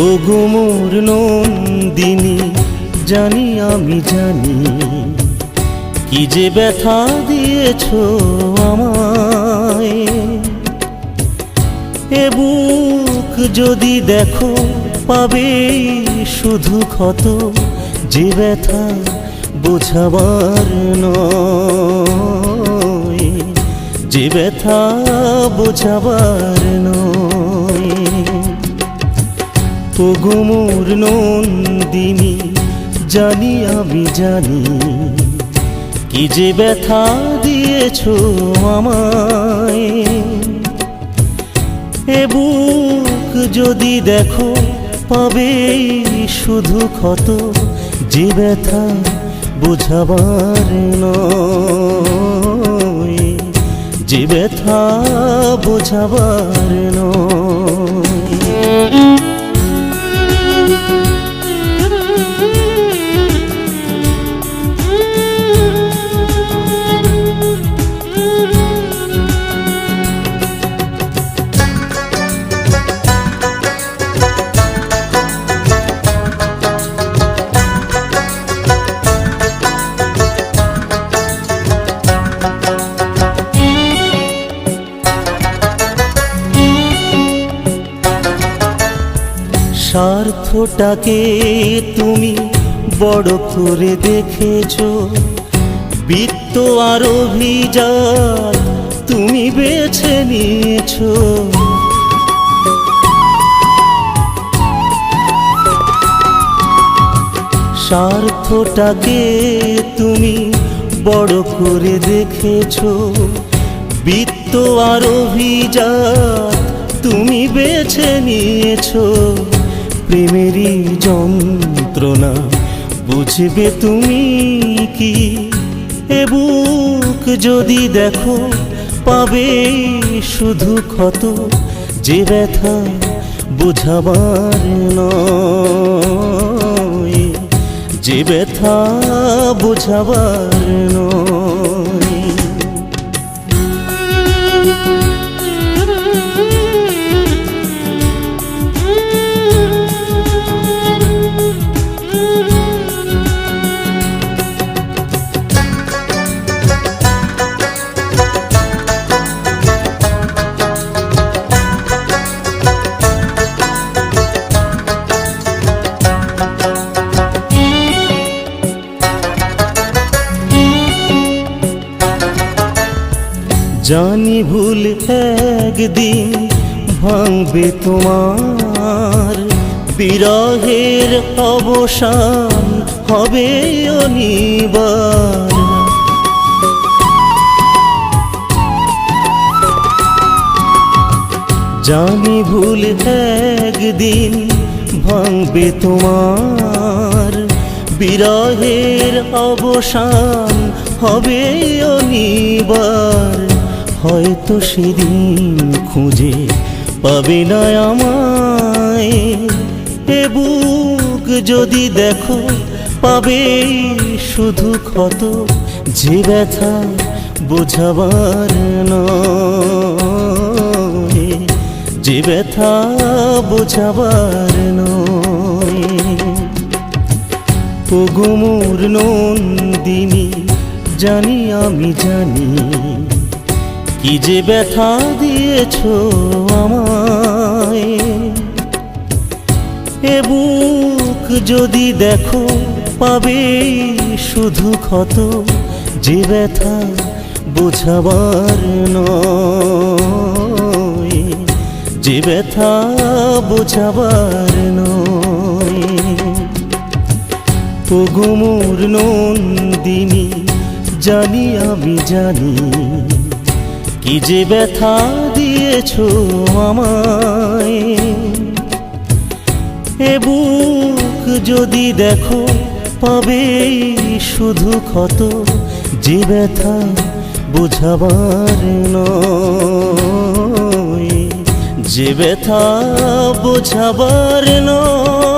ওগো মোর নন্দিনী, জানি আমি জানি কি যে ব্যথা দিয়েছ আমায়। এ বুক যদি দেখো পাবে শুধু ক্ষত, যে ব্যথা বোঝাবার নয়, যে ব্যথা বোঝাবার নয়। ওগো মোর নন্দিনী, জানি আমি জানি কি যে ব্যথা দিয়েছ আমায়। এ বুক যদি দেখো পাবে শুধু ক্ষত, যে ব্যথা বোঝাবার নয়, যে ব্যথা বোঝাবার নয়। স্বার্থটাকে তুমি বড় করে দেখেছ, বৃত্ত আর অভিযান তুমি বেছে নিয়েছ। স্বার্থটাকে তুমি বড় করে দেখেছ, বৃত্ত আর অভিযান তুমি বেছে নিয়েছ। প্রেমেরই যন্ত্রণা বুঝবে তুমি কি? এ বুক যদি দেখো পাবে শুধু ক্ষত, যে ব্যথা বোঝাবার নয়, যে ব্যথা বোঝাবার নয়। জানি ভুল একদিন ভাঙবে তোমার, বিরহের অবসান হবে অনিবার। জানি ভুল একদিন ভাঙবে তোমার, বিরহের অবসান হবে অনিবার। হয়তো সেদিন খুঁজে পাবে না আমায়। এ বুক যদি দেখো পাবে শুধু ক্ষত, যে ব্যথা বোঝাবার নয়, যে ব্যথা বোঝাবার নয়। ওগো মোর নন্দিনী, জানি আমি জানি কি যে ব্যথা দিয়েছ আমায়। এ বুক যদি দেখো পাবে শুধু ক্ষত, যে ব্যথা বোঝাবার নয়, যে ব্যথা বোঝাবার নয়। ওগো মোর নন্দিনী, জানি আমি জানি কি যে ব্যথা দিয়েছ আমায়। এ বুক যদি দেখো পাবে শুধু ক্ষত, যে ব্যথা বোঝাবার নয়, যে ব্যথা বোঝাবার নয়।